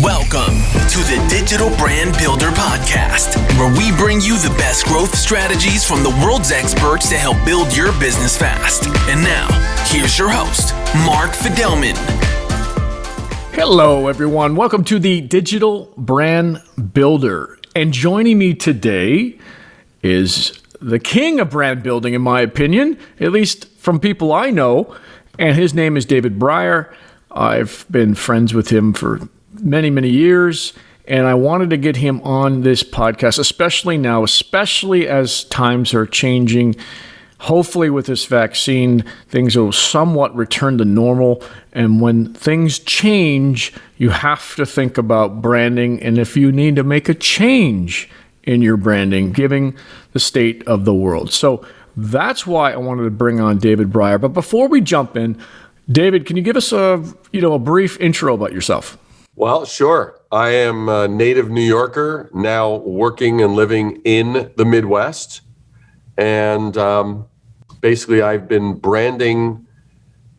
Welcome to the Digital Brand Builder Podcast, where we bring you the best growth strategies from the world's experts to help build your business fast. And now, here's your host, Mark Fidelman. Hello, everyone. Welcome to the Digital Brand Builder. And joining me today is the king of brand building, in my opinion, at least from people I know. And his name is David Brier. I've been friends with him for many, many years, and I wanted to get him on this podcast, especially now, especially as times are changing. Hopefully with this vaccine, things will somewhat return to normal, and when things change, you have to think about branding, and if you need to make a change in your branding, given the state of the world. So that's why I wanted to bring on David Brier. But before we jump in, David, can you give us a brief intro about yourself? Well, sure. I am a native New Yorker, now working and living in the Midwest. And basically, I've been branding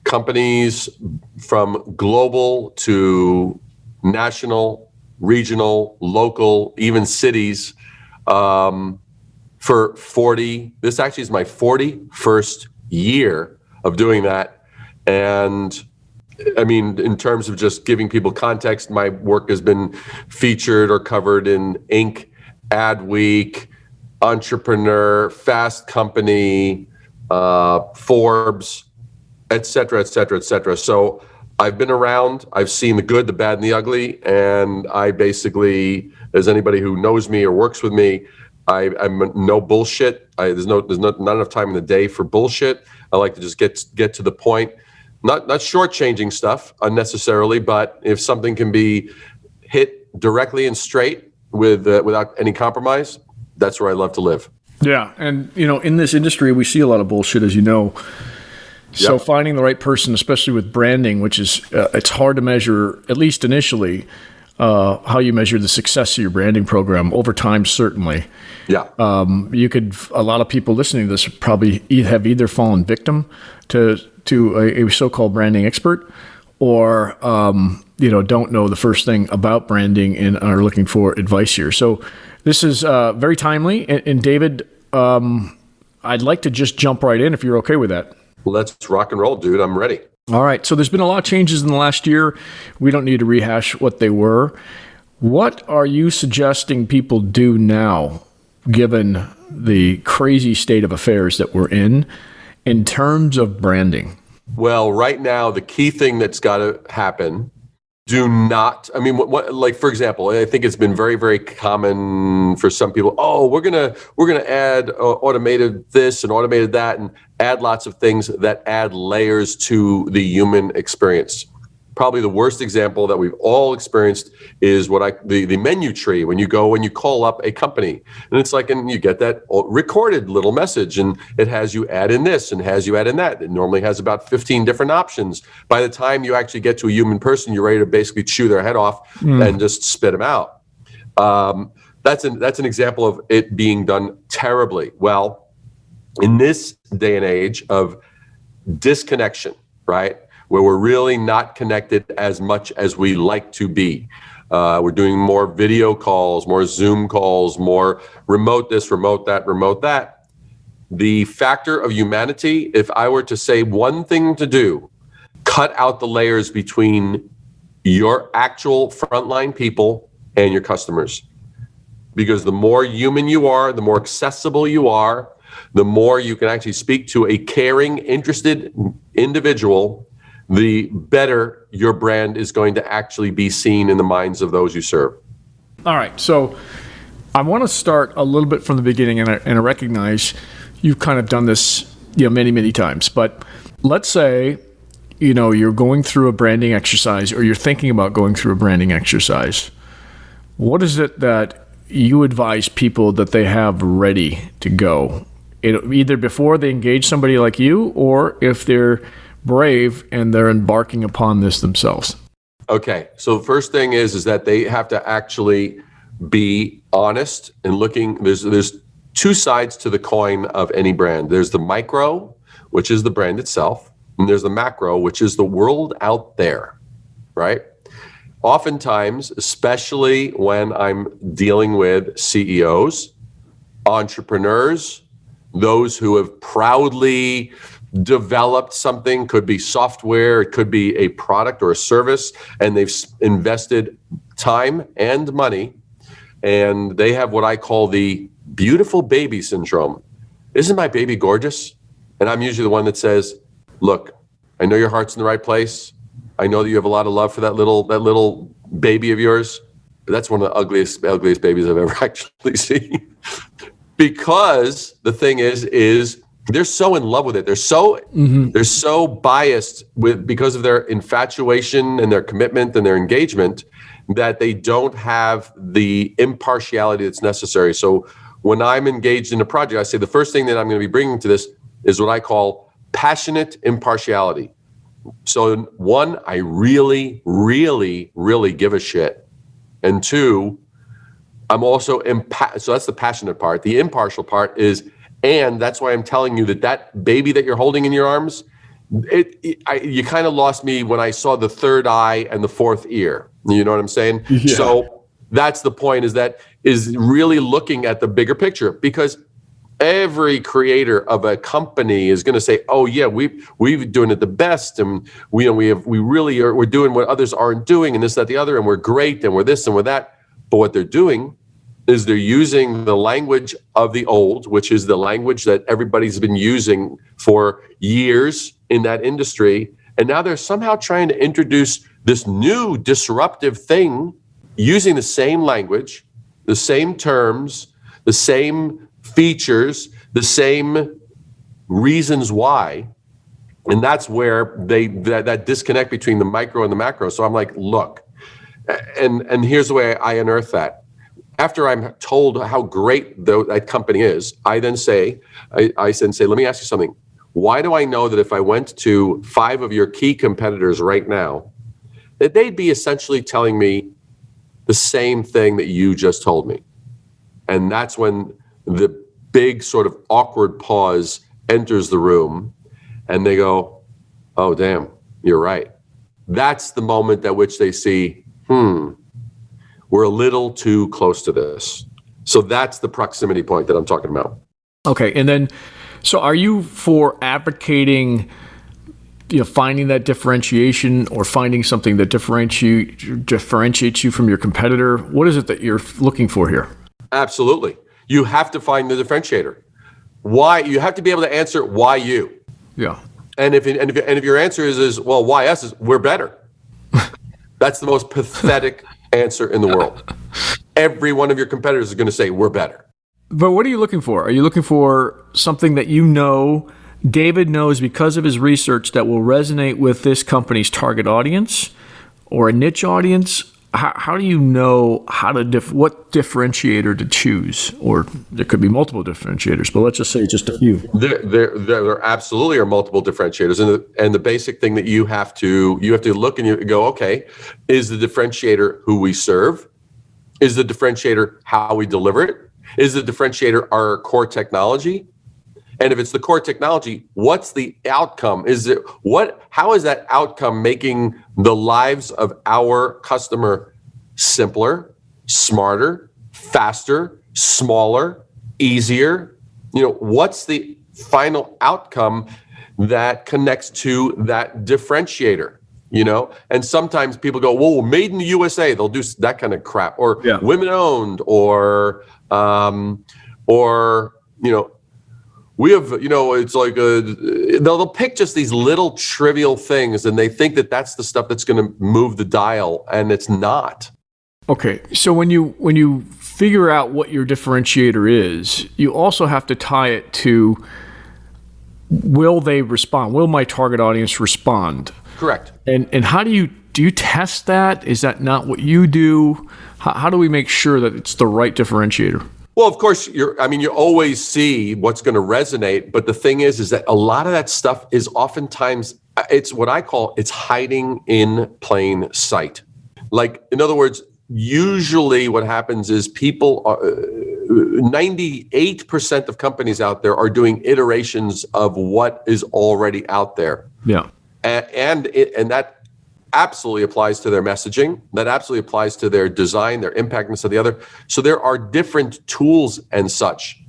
companies from global to national, regional, local, even cities for this actually is my 41st year of doing that. And I mean, in terms of just giving people context, my work has been featured or covered in Inc., Adweek, Entrepreneur, Fast Company, Forbes, et cetera, et cetera, et cetera. So I've been around, I've seen the good, the bad, and the ugly. And I basically, as anybody who knows me or works with me, I'm no bullshit. There's not enough time in the day for bullshit. I like to just get to the point. Not shortchanging stuff unnecessarily, but if something can be hit directly and straight without any compromise, that's where I love to live. Yeah, and in this industry, we see a lot of bullshit, as you know. So Yep. Finding the right person, especially with branding, which is it's hard to measure, at least initially, how you measure the success of your branding program over time, certainly. Yeah. A lot of people listening to this probably have either fallen victim to a so-called branding expert, or don't know the first thing about branding and are looking for advice here. So this is very timely. And David, I'd like to just jump right in if you're okay with that. Let's rock and roll, dude. I'm ready. All right. So there's been a lot of changes in the last year. We don't need to rehash what they were. What are you suggesting people do now, given the crazy state of affairs that we're in terms of branding? Well, right now, the key thing that's got to happen, like, for example, I think it's been very, very common for some people. Oh, we're gonna add automated this and automated that, and add lots of things that add layers to the human experience. Probably the worst example that we've all experienced is the menu tree, when you go and you call up a company, and it's like, and you get that recorded little message, and it has you add in this and has you add in that. It normally has about 15 different options. By the time you actually get to a human person, you're ready to basically chew their head off and just spit them out. That's an example of it being done terribly. Well, in this day and age of disconnection, right? Where we're really not connected as much as we like to be. We're doing more video calls, more Zoom calls, more remote this, remote that. The factor of humanity, if I were to say one thing to do, cut out the layers between your actual frontline people and your customers. Because the more human you are, the more accessible you are, the more you can actually speak to a caring, interested individual, the better your brand is going to actually be seen in the minds of those you serve. All right. So I want to start a little bit from the beginning, and I recognize you've kind of done this many, many times. But let's say you're going through a branding exercise, or you're thinking about going through a branding exercise. What is it that you advise people that they have ready to go? Either before they engage somebody like you, or if they're brave and they're embarking upon this themselves? Okay, so the first thing is that they have to actually be honest and looking. There's two sides to the coin of any brand. There's the micro, which is the brand itself, and there's the macro, which is the world out there, right? oftentimes, especially when I'm dealing with CEOs, entrepreneurs, those who have proudly developed something, could be software, it could be a product or a service, and they've invested time and money, and they have what I call the beautiful baby syndrome. Isn't my baby gorgeous? And I'm usually the one that says, look, I know your heart's in the right place. I know that you have a lot of love for that little baby of yours. But that's one of the ugliest babies I've ever actually seen. Because the thing is they're so in love with it. They're so biased because of their infatuation and their commitment and their engagement that they don't have the impartiality that's necessary. So when I'm engaged in a project, I say the first thing that I'm going to be bringing to this is what I call passionate impartiality. So one, I really, really, really give a shit. And two, I'm also, so that's the passionate part. The impartial part is, and that's why I'm telling you that baby that you're holding in your arms, you kind of lost me when I saw the third eye and the fourth ear. You know what I'm saying? Yeah. So that's the point, is really looking at the bigger picture, because every creator of a company is going to say, oh yeah, we're doing it the best, and we're doing what others aren't doing, and this, that, the other, and we're great, and we're this and we're that. But what they're doing is they're using the language of the old, which is the language that everybody's been using for years in that industry. And now they're somehow trying to introduce this new disruptive thing using the same language, the same terms, the same features, the same reasons why. And that's where that disconnect between the micro and the macro. So I'm like, look, and here's the way I unearth that. After I'm told how great that company is, I then say, let me ask you something. Why do I know that if I went to 5 of your key competitors right now, that they'd be essentially telling me the same thing that you just told me? And that's when the big sort of awkward pause enters the room, and they go, oh, damn, you're right. That's the moment at which they see, we're a little too close to this. So that's the proximity point that I'm talking about. Okay. And then, so are you for advocating, finding that differentiation, or finding something that differentiates you from your competitor? What is it that you're looking for here? Absolutely. You have to find the differentiator. Why? You have to be able to answer why you. Yeah. And if your answer is well, why us? Is we're better. That's the most pathetic answer in the world. Every one of your competitors is going to say we're better. But what are you looking for? Are you looking for something that David knows because of his research, that will resonate with this company's target audience, or a niche audience? How do you know what differentiator to choose? Or there could be multiple differentiators, but let's just say just a few. There absolutely are multiple differentiators, and the basic thing that you have to look and you go, okay, is the differentiator who we serve? Is the differentiator how we deliver it? Is the differentiator our core technology? And if it's the core technology, what's the outcome? How is that outcome making the lives of our customer simpler, smarter, faster, smaller, easier? What's the final outcome that connects to that differentiator? And sometimes people go, well, made in the USA, they'll do that kind of crap, or women owned, or we have, it's like they'll pick just these little trivial things, and they think that that's the stuff that's going to move the dial, and it's not. Okay, so when you figure out what your differentiator is, you also have to tie it to, will they respond? Will my target audience respond? Correct. And how do you test that? Is that not what you do? How do we make sure that it's the right differentiator? Well, of course, you always see what's going to resonate, but the thing is that a lot of that stuff is oftentimes, it's what I call, it's hiding in plain sight. Like, in other words, usually what happens is 98% of companies out there are doing iterations of what is already out there. Yeah. And that absolutely applies to their messaging. That absolutely applies to their design, their impact, and this and the other. So there are different tools and such.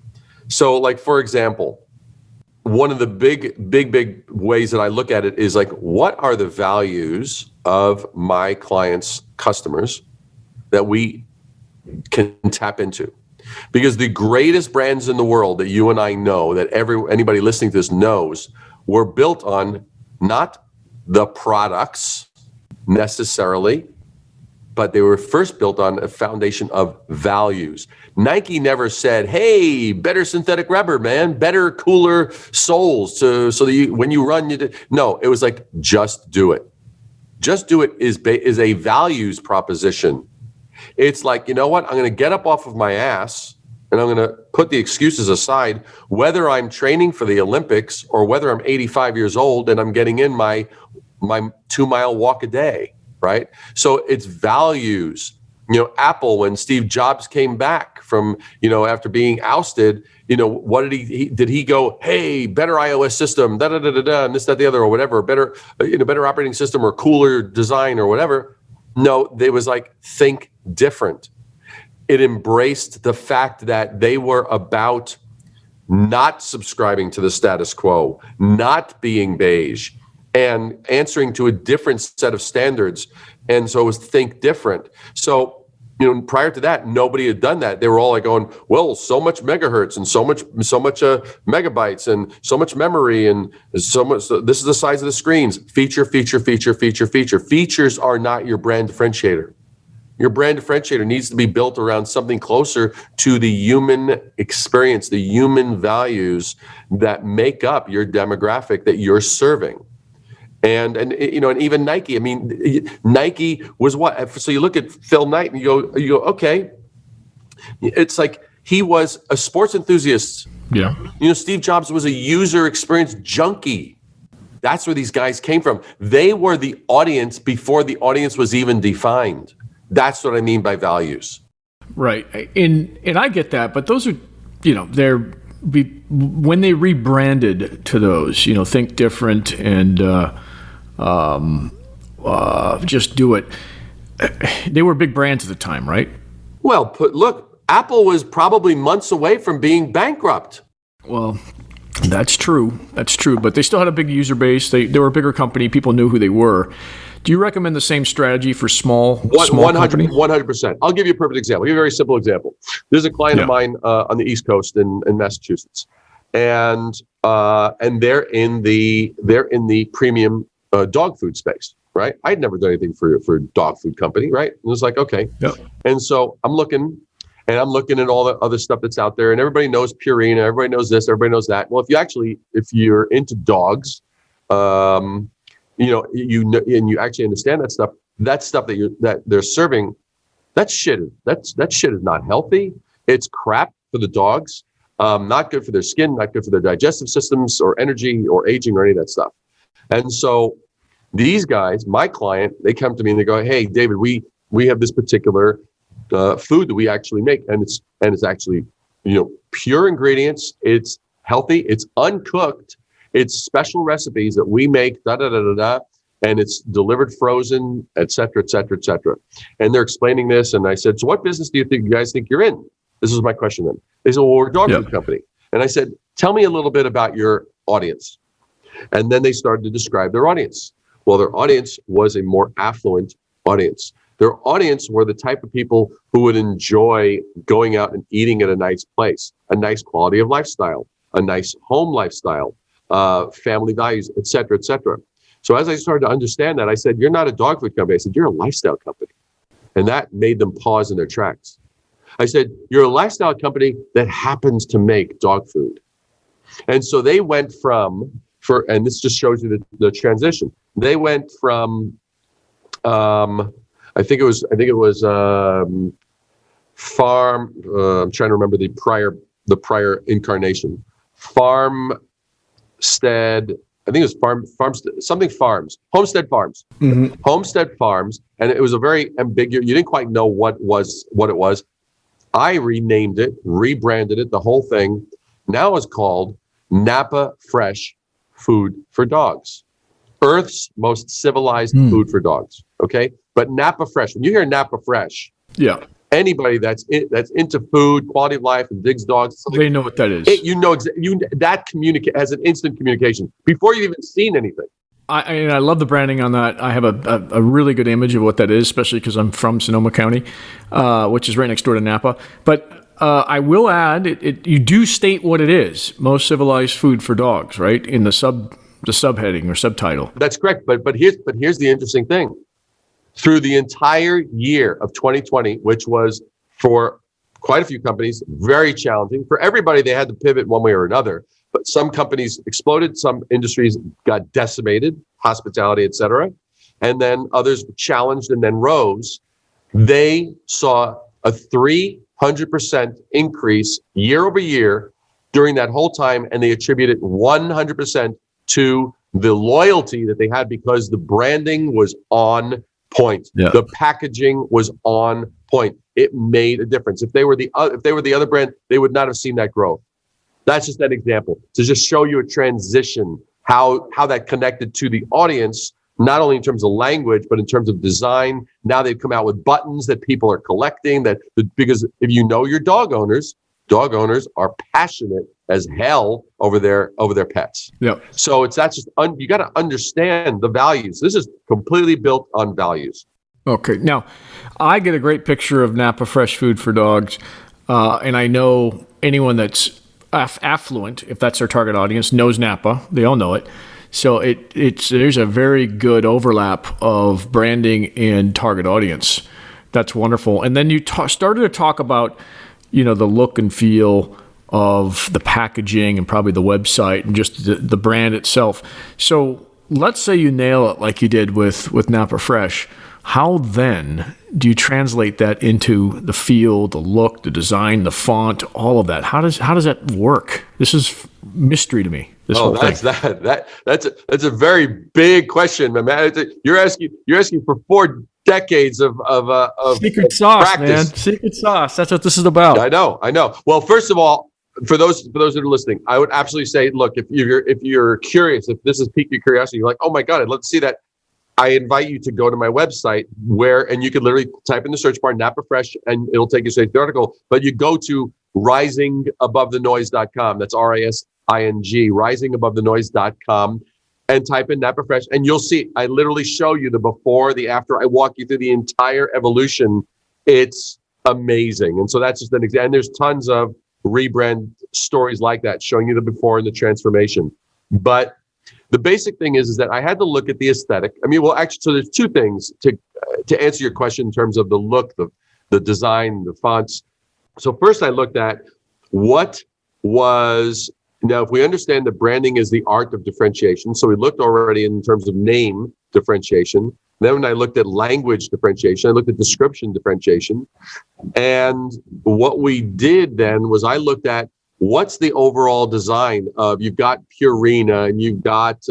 So like, for example, one of the big ways that I look at it is like, what are the values of my clients' customers that we can tap into? Because the greatest brands in the world that you and I know, that anybody listening to this knows, were built on not the products necessarily, but they were first built on a foundation of values. Nike never said, "Hey, better synthetic rubber, man, better, cooler soles, so that when you run, no." It was like, just do it. Just do it is a values proposition. It's like, you know what? I'm going to get up off of my ass and I'm going to put the excuses aside, whether I'm training for the Olympics or whether I'm 85 years old and I'm getting in my 2-mile walk a day, right? So it's values. Apple, when Steve Jobs came back from, after being ousted, what did he go, "Hey, better iOS system, da da da da da, and this, that, the other, or whatever, better operating system or cooler design or whatever." No, they was like, think different. It embraced the fact that they were about not subscribing to the status quo, not being beige, and answering to a different set of standards. And so it was think different. So, prior to that, nobody had done that. They were all like going, well, so much megahertz and so much megabytes and so much memory and so much. So this is the size of the screens. Feature. Features are not your brand differentiator. Your brand differentiator needs to be built around something closer to the human experience, the human values that make up your demographic that you're serving. And even Nike. I mean, Nike was what? So you look at Phil Knight and you go, okay. It's like he was a sports enthusiast. Yeah. Steve Jobs was a user experience junkie. That's where these guys came from. They were the audience before the audience was even defined. That's what I mean by values. Right. And I get that, but those are, when they rebranded to those, think different and just do it. They were big brands at the time, right? Well, look, Apple was probably months away from being bankrupt. Well, that's true. But they still had a big user base. They were a bigger company. People knew who they were. Do you recommend the same strategy for small company? 100%. I'll give you a perfect example. I'll give you a very simple example. There's a client of mine on the East Coast in Massachusetts, and they're in the premium dog food space, right? I'd never done anything for a dog food company, right? And it was like, okay. Yep. And so I'm looking at all the other stuff that's out there, and everybody knows Purina, everybody knows this, everybody knows that. Well, if you're into dogs, and you actually understand that stuff that they're serving, that shit is not healthy. It's crap for the dogs. Not good for their skin, not good for their digestive systems or energy or aging or any of that stuff. And so these guys, my client, they come to me and they go, "Hey, David, we have this particular food that we actually make, and it's actually pure ingredients. It's healthy. It's uncooked. It's special recipes that we make, and it's delivered frozen, et cetera, et cetera, et cetera." And they're explaining this, and I said, "So what business do you guys think you're in?" This was my question then. They said, "Well, we're a dog food company." And I said, "Tell me a little bit about your audience." And then they started to describe their audience. Well, their audience was a more affluent audience. Their audience were the type of people who would enjoy going out and eating at a nice place, a nice quality of lifestyle, a nice home lifestyle, family values, et cetera, et cetera. So as I started to understand that, I said, "You're not a dog food company." I said, "You're a lifestyle company." And that made them pause in their tracks. I said, "You're a lifestyle company that happens to make dog food." And so they went and this just shows you the transition. They went from, I think it was farm. I'm trying to remember the prior incarnation. Farmstead. I think it was Homestead Farms. Mm-hmm. Homestead Farms, and it was a very ambiguous. You didn't quite know what it was. I renamed it, rebranded it, the whole thing. Now it's called Napa Fresh Food for Dogs. Earth's most civilized food for dogs. Okay, but Napa Fresh. When you hear Napa Fresh, yeah, anybody that's into food, quality of life, and digs dogs, they know what that is. That has an instant communication before you've even seen anything. I love the branding on that. I have a really good image of what that is, especially because I'm from Sonoma County, which is right next door to Napa. But I will add, you do state what it is: most civilized food for dogs, right? In the subheading or subtitle. That's correct. But here's the interesting thing. Through the entire year of 2020, which was for quite a few companies very challenging, for everybody they had to pivot one way or another. But some companies exploded, some industries got decimated, hospitality, et cetera. And then others challenged and then rose. They saw a 300% increase year over year during that whole time. And they attributed 100% to the loyalty that they had because the branding was on point. Yeah. The packaging was on point. It made a difference. If they were the other brand, they would not have seen that growth. That's just an example to just show you a transition, how that connected to the audience, not only in terms of language, but in terms of design. Now they've come out with buttons that people are collecting because if you know your dog owners are passionate as hell over their pets. Yeah. So you got to understand the values. This is completely built on values. Okay. Now, I get a great picture of Napa Fresh Food for Dogs, and I know anyone that's affluent, if that's their target audience, knows Napa. They all know it. So there's a very good overlap of branding and target audience. That's wonderful. And then you started to talk about, the look and feel of the packaging and probably the website and just the brand itself. So let's say you nail it like you did with Napa Fresh. How then do you translate that into the feel, the look, the design, the font, all of that? How does that work? This is mystery to me. That's a very big question, man. You're asking for 4 decades of secret sauce, practice. Man. Secret sauce. That's what this is about. I know. Well, first of all, for those that are listening, I would absolutely say, look, if you're curious, if this has piqued your curiosity, you're like, oh my God, I'd love to see that. I invite you to go to my website and you can literally type in the search bar Napa Fresh and it'll take you straight to the article. But you go to risingabovethenoise.com. That's RISING, risingabovethenoise.com, and type in Napa Fresh and you'll see. I literally show you the before, the after. I walk you through the entire evolution. It's amazing. And so that's just an example. And there's tons of rebrand stories like that showing you the before and the transformation. But the basic thing is that I had to look at the aesthetic. So there's 2 things to answer your question in terms of the look, the design, the fonts. So first I looked at now if we understand that branding is the art of differentiation. So we looked already in terms of name differentiation. Then when I looked at language differentiation, I looked at description differentiation. And what we did then was I looked at what's the overall design of, you've got Purina and you've got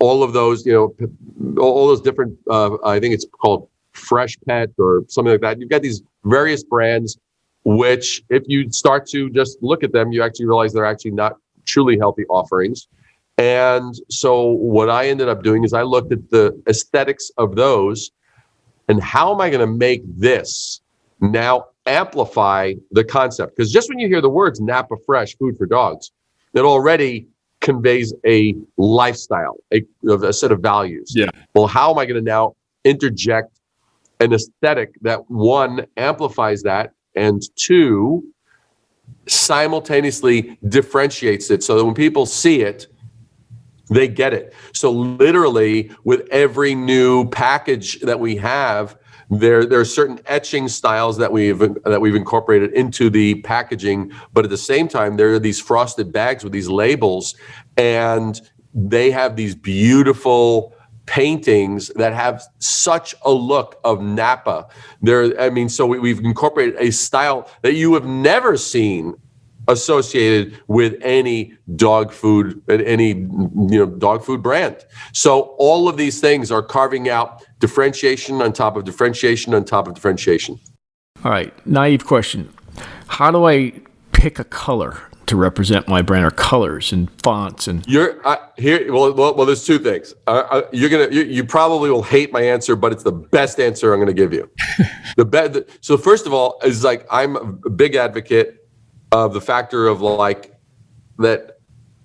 all of those, all those different, I think it's called Fresh Pet or something like that. You've got these various brands, which if you start to just look at them, you actually realize they're actually not truly healthy offerings. And so what I ended up doing is I looked at the aesthetics of those and how am I going to make this now amplify the concept? Because just when you hear the words Napa Fresh Food for Dogs, that already conveys a lifestyle, a set of values. Yeah. Well, how am I going to now interject an aesthetic that 1 amplifies that and 2 simultaneously differentiates it so that when people see it, they get it. So literally with every new package that we have, there are certain etching styles that we've incorporated into the packaging, but at the same time, there are these frosted bags with these labels, and they have these beautiful paintings that have such a look of Napa. So we've incorporated a style that you have never seen associated with any dog food, dog food brand. So all of these things are carving out differentiation on top of differentiation on top of differentiation. All right, naive question. How do I pick a color to represent my brand are colors and fonts and. Well, there's two things. You probably will hate my answer, but it's the best answer I'm going to give you. So first of all, is like I'm a big advocate of the factor of like that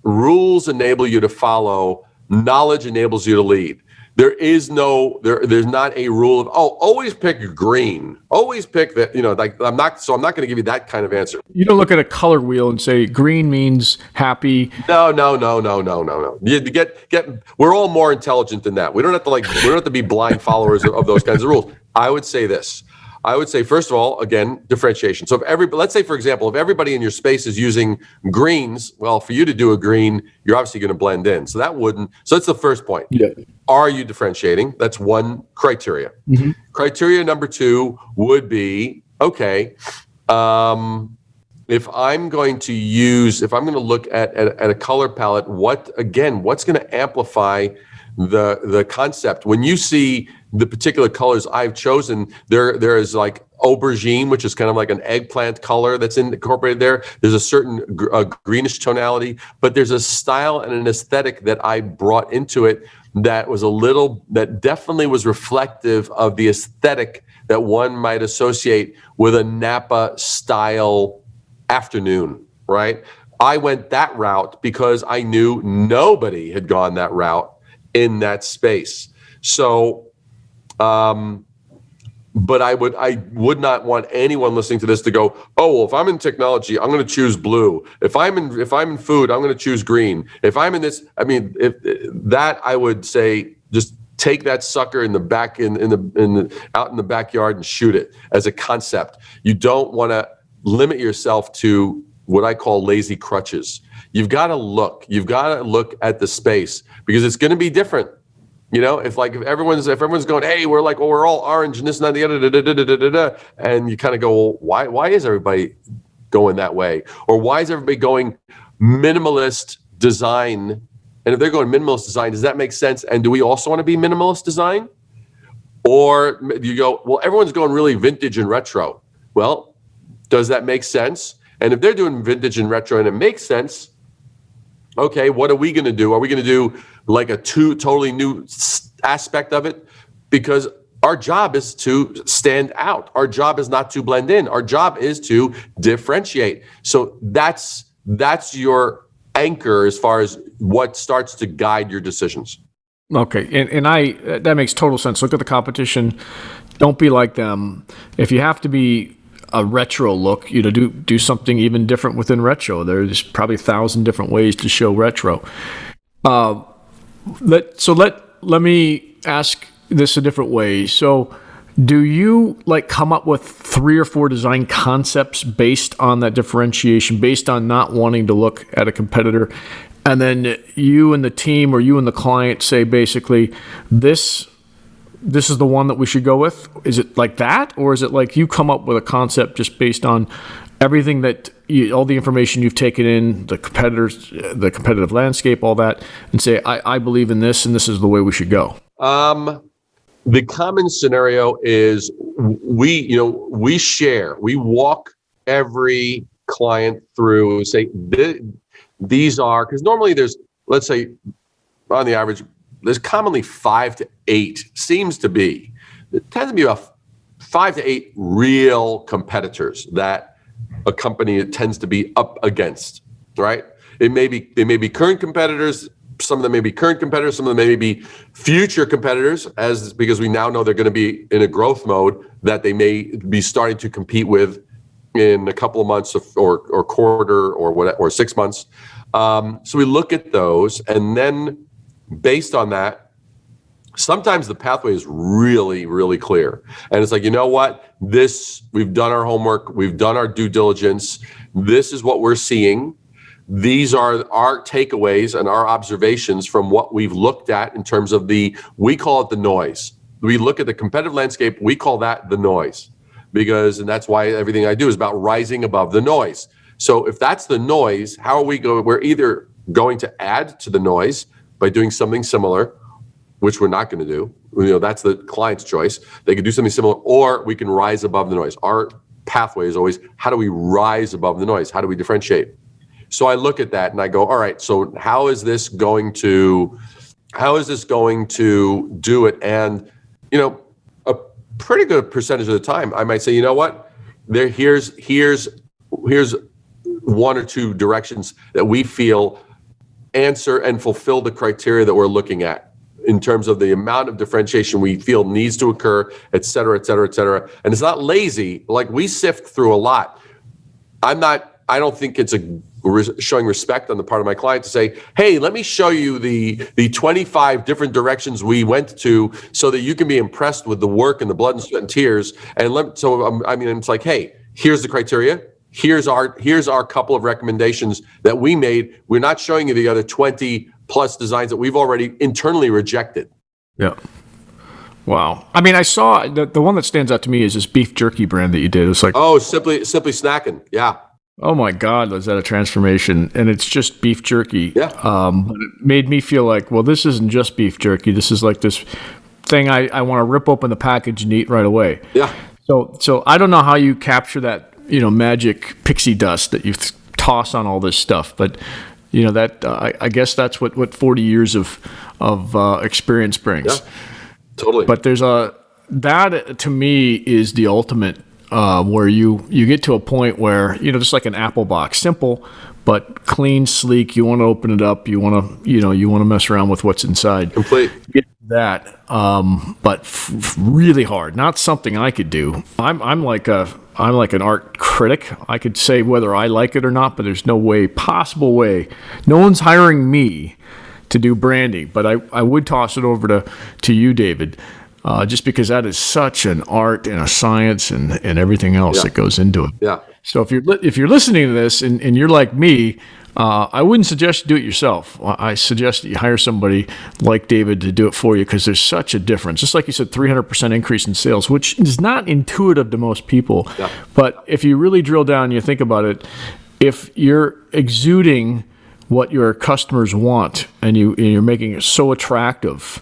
rules enable you to follow, knowledge enables you to lead. There's not a rule of always pick green. Always pick that, like I'm not going to give you that kind of answer. You don't look at a color wheel and say green means happy. No. We're all more intelligent than that. We don't have to be blind followers of those kinds of rules. I would say this. I would say, first of all, again, differentiation. So let's say, for example, if everybody in your space is using greens, well, for you to do a green, you're obviously going to blend in. So that's the first point. Yeah. Are you differentiating? That's one criteria. Mm-hmm. Criteria number two would be, okay, if I'm going to look at a color palette, what's going to amplify the concept? When you see the particular colors I've chosen, there is like aubergine, which is kind of like an eggplant color that's incorporated there. There's a certain greenish tonality, but there's a style and an aesthetic that I brought into it that definitely was reflective of the aesthetic that one might associate with a Napa style afternoon, right? I went that route because I knew nobody had gone that route in that space. So, but I would not want anyone listening to this to go, oh, well, if I'm in technology, I'm going to choose blue. If I'm in food, I'm going to choose green. If I'm in this, I would say just take that sucker out in the backyard and shoot it as a concept. You don't want to limit yourself to what I call lazy crutches. You've got to look at the space because it's going to be different. If everyone's going, hey, we're all orange and this and that, the other, and you kind of go, well, why is everybody going that way? Or why is everybody going minimalist design? And if they're going minimalist design, does that make sense? And do we also want to be minimalist design? Or you go, well, everyone's going really vintage and retro. Well, does that make sense? And if they're doing vintage and retro and it makes sense, okay, what are we going to do? Are we going to do like a totally new aspect of it? Because our job is to stand out. Our job is not to blend in. Our job is to differentiate. So that's your anchor as far as what starts to guide your decisions. Okay, and that makes total sense. Look at the competition. Don't be like them. If you have to be a retro look, do something even different within retro. There's probably 1,000 different ways to show retro. Let me ask this a different way. So do you come up with 3 or 4 design concepts based on that differentiation, based on not wanting to look at a competitor? And then you and the team or you and the client say basically this is the one that we should go with? Is it like that? Or is it like you come up with a concept just based on everything all the information you've taken in, the competitors, the competitive landscape, all that, and say, I believe in this and this is the way we should go? The common scenario is we walk every client through and say, these are, because normally there's, let's say on the average, there's commonly 5 to 8, seems to be. It tends to be about 5 to 8 real competitors that a company tends to be up against, right? They may be current competitors. Some of them may be current competitors. Some of them may be future competitors, because we now know they're going to be in a growth mode that they may be starting to compete with in a couple of months or quarter or 6 months. So we look at those, and then based on that, sometimes the pathway is really, really clear. And it's like, you know what? We've done our homework. We've done our due diligence. This is what we're seeing. These are our takeaways and our observations from what we've looked at in terms of we call it the noise. We look at the competitive landscape. We call that the noise and that's why everything I do is about rising above the noise. So if that's the noise, how are we going? We're either going to add to the noise by doing something similar, which we're not going to do. That's the client's choice. They could do something similar, or we can rise above the noise. Our pathway is always, how do we rise above the noise? How do we differentiate? So I look at that and I go, all right, so how is this going to do it? And, a pretty good percentage of the time, I might say, you know what, here's one or two directions that we feel answer and fulfill the criteria that we're looking at in terms of the amount of differentiation we feel needs to occur, et cetera, et cetera, et cetera. And it's not lazy. Like, we sift through a lot. I don't think it's showing respect on the part of my client to say, hey, let me show you the 25 different directions we went to so that you can be impressed with the work and the blood and sweat and tears. And it's like, hey, here's the criteria. Here's our couple of recommendations that we made. We're not showing you the other 20 plus designs that we've already internally rejected. Yeah. Wow. I mean, I saw the one that stands out to me is this beef jerky brand that you did. It's like, simply snacking. Yeah. Oh my God, was that a transformation? And it's just beef jerky. Yeah. But it made me feel like, well, this isn't just beef jerky. This is like this thing I want to rip open the package and eat right away. Yeah. So I don't know how you capture that, magic pixie dust that you toss on all this stuff, but that I guess that's what 40 years of experience brings. Yeah, totally. But that to me is the ultimate, where you get to a point where, just like an Apple box, simple but clean, sleek. You want to open it up. You want to mess around with what's inside. Complete. Get that, but really hard. Not something I could do. I'm like an art critic. I could say whether I like it or not, but there's no possible way. No one's hiring me to do branding, but I would toss it over to you, David, just because that is such an art and a science and everything else that goes into it. Yeah. So if you're listening to this and you're like me, I wouldn't suggest you do it yourself. I suggest that you hire somebody like David to do it for you, because there's such a difference. Just like you said, 300% increase in sales, which is not intuitive to most people. Yeah. But if you really drill down and you think about it, if you're exuding what your customers want and you're making it so attractive,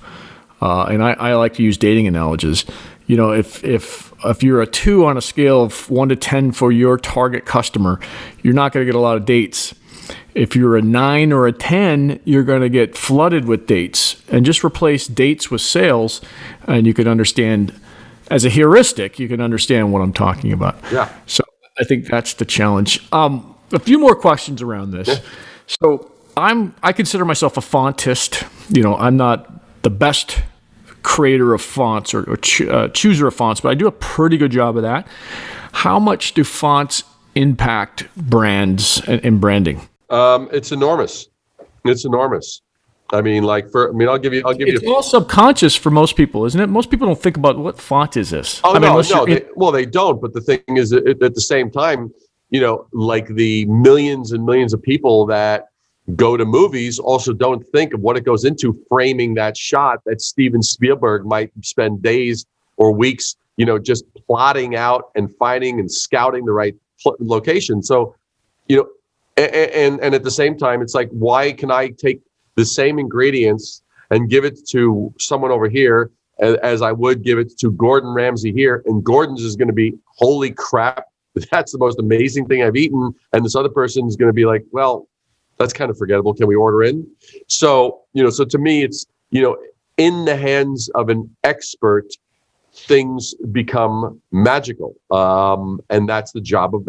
and I like to use dating analogies. If you're a 2 on a scale of 1 to 10 for your target customer, you're not going to get a lot of dates. If you're a 9 or a 10, you're going to get flooded with dates. And just replace dates with sales, and you can understand, as a heuristic, you can understand what I'm talking about. Yeah. So I think that's the challenge. A few more questions around this. Yeah. So I consider myself a fontist. I'm not the best creator of fonts or chooser of fonts, but I do a pretty good job of that. How much do fonts impact brands and branding? It's enormous. It's enormous. I mean, I'll give you. It's all subconscious for most people, isn't it? Most people don't think about what font is this. Oh, they don't. But the thing is, at the same time, like the millions and millions of people that go to movies also don't think of what it goes into framing that shot that Steven Spielberg might spend days or weeks, just plotting out and finding and scouting the right location. So, and at the same time, it's like, why can I take the same ingredients and give it to someone over here as I would give it to Gordon Ramsay here? And Gordon's is going to be, holy crap, that's the most amazing thing I've eaten. And this other person is going to be like, well, that's kind of forgettable. Can we order in? So, so to me, it's, in the hands of an expert, things become magical. And that's the job of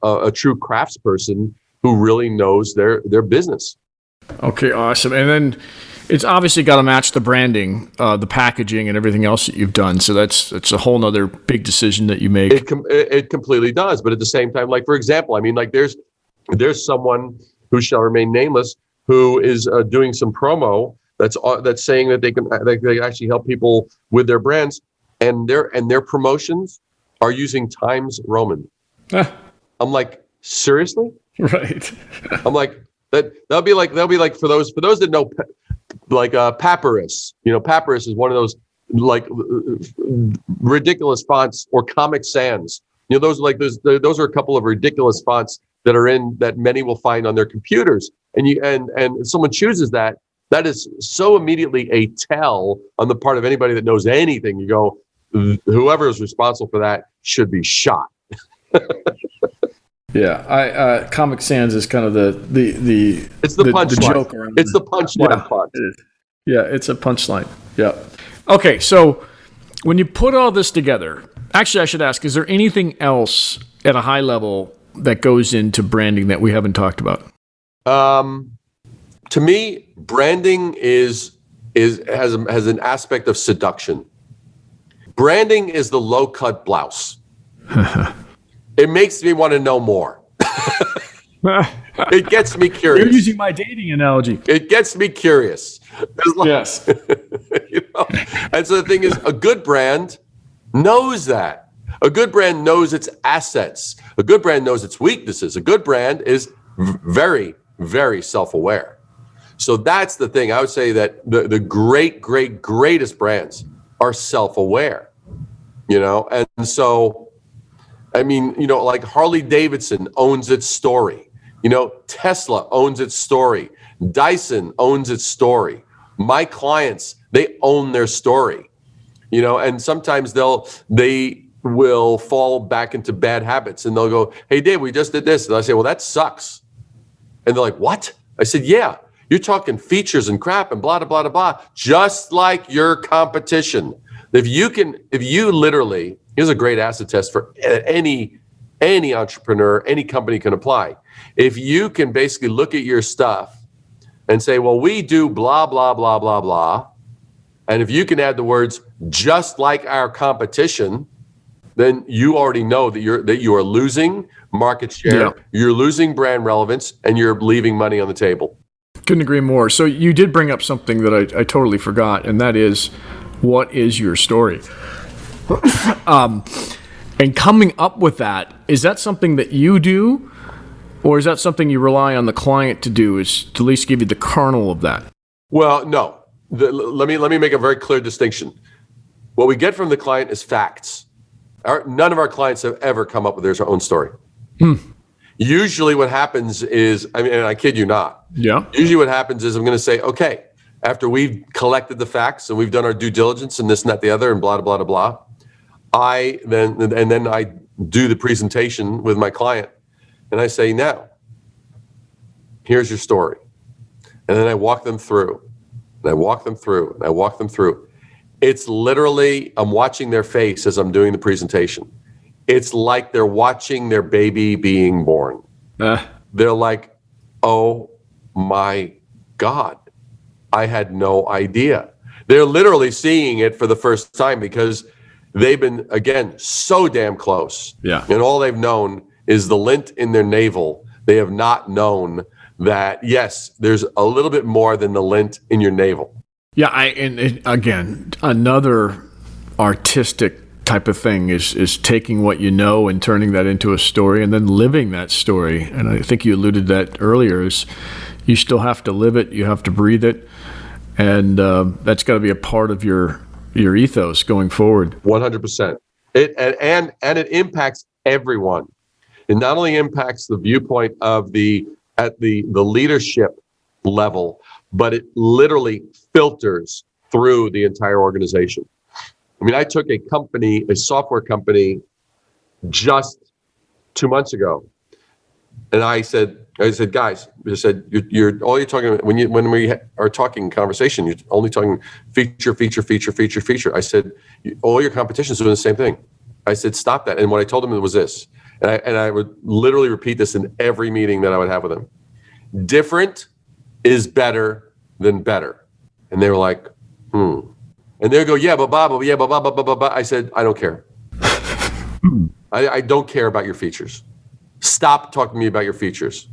a true craftsperson who really knows their business. Okay, awesome. And then it's obviously got to match the branding, the packaging, and everything else that you've done. So that's a whole nother big decision that you make. It completely does. But at the same time, like, for example, I mean, like there's someone who shall remain nameless who is doing some promo that's saying that they can actually help people with their brands, and their promotions are using Times Roman. I'm like, seriously? Right. I'm like, that'll be like for those that know, like Papyrus. Papyrus is one of those like ridiculous fonts, or Comic Sans. Those are a couple of ridiculous fonts that many will find on their computers. And if someone chooses that is so immediately a tell on the part of anybody that knows anything. You go, whoever is responsible for that should be shot. Yeah, Comic Sans is kind of the It's the punchline. joke around. It's the punchline part. Yeah, it's a punchline. Yeah. Okay, so when you put all this together, actually, I should ask: is there anything else at a high level that goes into branding that we haven't talked about? To me, branding has an aspect of seduction. Branding is the low-cut blouse. It makes me want to know more. It gets me curious. You're using my dating analogy. It gets me curious. Yes. And so the thing is, a good brand knows that. A good brand knows its assets. A good brand knows its weaknesses. A good brand is very, very self-aware. So that's the thing. I would say that the greatest brands are self-aware, And so, I mean, like Harley Davidson owns its story. Tesla owns its story. Dyson owns its story. My clients, they own their story, and sometimes they will fall back into bad habits and they'll go, "Hey, Dave, we just did this." And I say, "Well, that sucks." And they're like, "What?" I said, "Yeah, you're talking features and crap and blah, blah, blah, blah, just like your competition. If you literally, here's a great acid test for any entrepreneur, any company can apply. If you can basically look at your stuff and say, well, we do blah, blah, blah, blah, blah. And if you can add the words, just like our competition, then you already know that you are losing market share, you're losing brand relevance, and you're leaving money on the table." Couldn't agree more. So you did bring up something that I totally forgot, and that is, what is your story? And coming up with that, is that something that you do, or is that something you rely on the client to do, is to at least give you the kernel of that? Well, no. Let me make a very clear distinction. What we get from the client is facts. None of our clients have ever come up with their own story. Usually what happens is, and I kid you not. Yeah. Usually what happens is I'm going to say, okay, after we've collected the facts and we've done our due diligence and this and that, the other, and blah, blah, blah, blah, then I do the presentation with my client and I say, now, here's your story. And then I walk them through and I walk them through and I walk them through. It's literally, I'm watching their face as I'm doing the presentation. It's like they're watching their baby being born. They're like, oh my God, I had no idea. They're literally seeing it for the first time because they've been, again, so damn close. Yeah. And all they've known is the lint in their navel. They have not known that, yes, there's a little bit more than the lint in your navel. Yeah, again, another artistic type of thing is taking what you know and turning that into a story and then living that story. And I think you alluded to that earlier, is you still have to live it, you have to breathe it, and that's got to be a part of your ethos going forward. 100%. And it impacts everyone. It not only impacts the viewpoint of the leadership level, but it literally filters through the entire organization. I mean, I took a software company just 2 months ago, and I said, guys, you're all you're talking about when we are talking conversation, you're only talking feature. I said, all your competition is doing the same thing. I said, stop that. And what I told them was this, and I would literally repeat this in every meeting that I would have with them. Different is better than better. And they were like, And they go, yeah, but I said, I don't care. I don't care about your features. Stop talking to me about your features.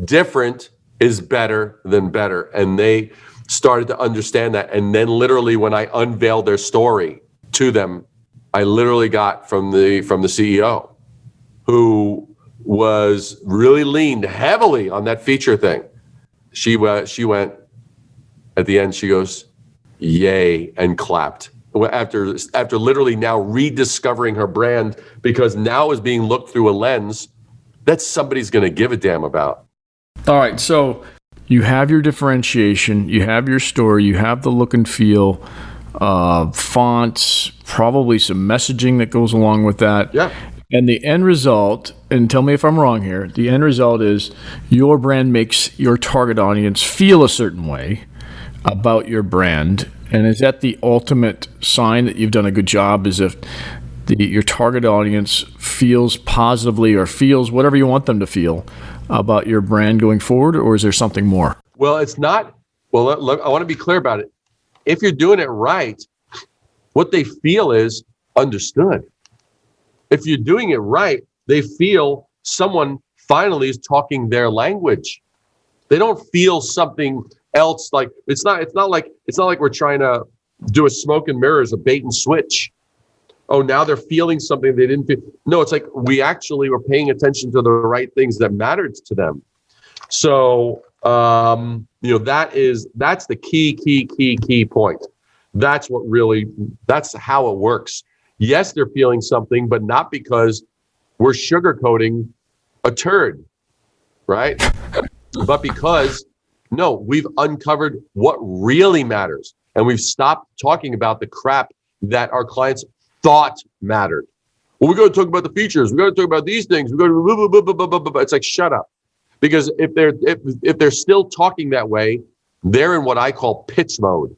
Different is better than better. And they started to understand that. And then literally when I unveiled their story to them, I literally got from the CEO, who was really leaned heavily on that feature thing. She went at the end, she goes, yay, and clapped. After literally now rediscovering her brand, because now is being looked through a lens that somebody's going to give a damn about. All right, so you have your differentiation, you have your story, you have the look and feel, fonts, probably some messaging that goes along with that. Yeah. And the end result, and tell me if I'm wrong here, the end result is your brand makes your target audience feel a certain way about your brand. And is that the ultimate sign that you've done a good job, is if your target audience feels positively or feels whatever you want them to feel about your brand going forward, or is there something more? Well, it's not. Well, I want to be clear about it. If you're doing it right, what they feel is understood. If you're doing it right, they feel someone finally is talking their language. They don't feel something else. Like it's not like we're trying to do a smoke and mirrors, a bait and switch. Oh, now they're feeling something they didn't feel. No, it's like we actually were paying attention to the right things that mattered to them. So, that's the key point. That's how it works. Yes, they're feeling something, but not because we're sugarcoating a turd, right? But because, no, we've uncovered what really matters. And we've stopped talking about the crap that our clients thought mattered. Well, we're going to talk about the features. We're going to talk about these things. We're going to blah, blah, blah, blah, blah. It's like, shut up. Because if they're still talking that way, they're in what I call pitch mode.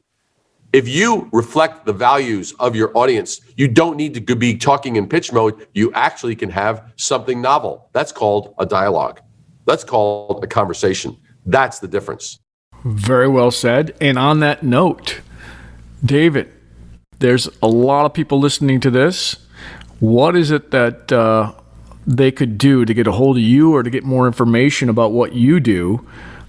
If you reflect the values of your audience, you don't need to be talking in pitch mode. You actually can have something novel. That's called a dialogue. That's called a conversation. That's the difference. Very well said. And on that note, David, there's a lot of people listening to this. What is it that they could do to get a hold of you or to get more information about what you do?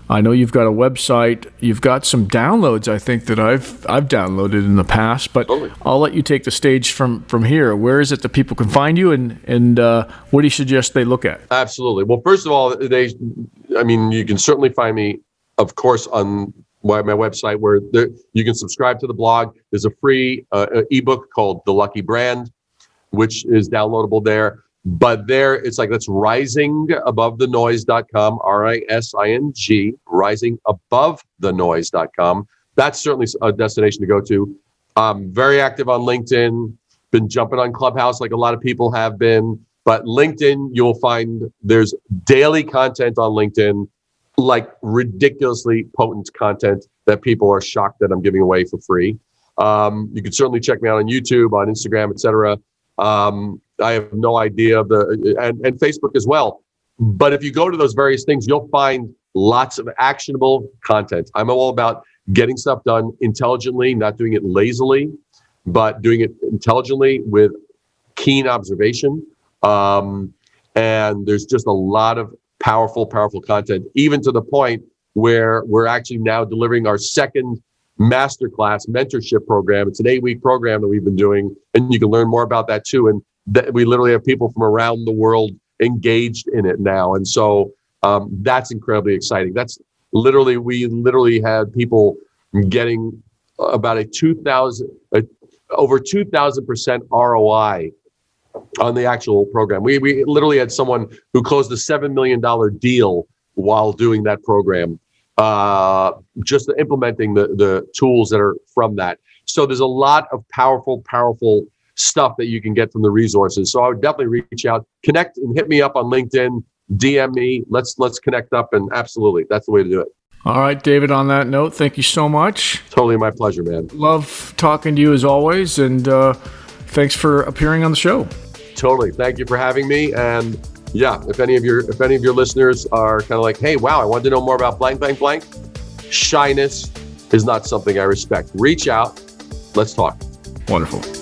I know you've got a website. You've got some downloads, I think, that I've downloaded in the past. But totally. I'll let you take the stage from here. Where is it that people can find you, and what do you suggest they look at? Absolutely. Well, first of all, you can certainly find me, of course, on my website, where you can subscribe to the blog. There's a free ebook called The Lucky Brand, which is downloadable there. But there, it's like, that's risingabovethenoise.com, RISING, risingabovethenoise.com. That's certainly a destination to go to. I'm very active on LinkedIn, been jumping on Clubhouse like a lot of people have been. But LinkedIn, you'll find there's daily content on LinkedIn, like ridiculously potent content that people are shocked that I'm giving away for free. You can certainly check me out on YouTube, on Instagram, etc. I have no idea and Facebook as well. But if you go to those various things, you'll find lots of actionable content. I'm all about getting stuff done intelligently, not doing it lazily, but doing it intelligently with keen observation. And there's just a lot of powerful content, even to the point where we're actually now delivering our second masterclass mentorship program. It's an 8-week program that we've been doing, and you can learn more about that too. And we literally have people from around the world engaged in it now. And so that's incredibly exciting. We literally had people getting about over 2,000% ROI on the actual program. We literally had someone who closed a $7 million deal while doing that program, just implementing the tools that are from that. So there's a lot of powerful stuff that you can get from the resources. So I would definitely reach out, connect, and hit me up on LinkedIn, DM me. Let's connect up, and absolutely, that's the way to do it. All right, David, on that note, thank you so much. Totally my pleasure, man. Love talking to you as always, and thanks for appearing on the show. Totally. Thank you for having me. And yeah, if any of your listeners are kind of like, hey, wow, I wanted to know more about blank, blank, blank, shyness is not something I respect. Reach out. Let's talk. Wonderful.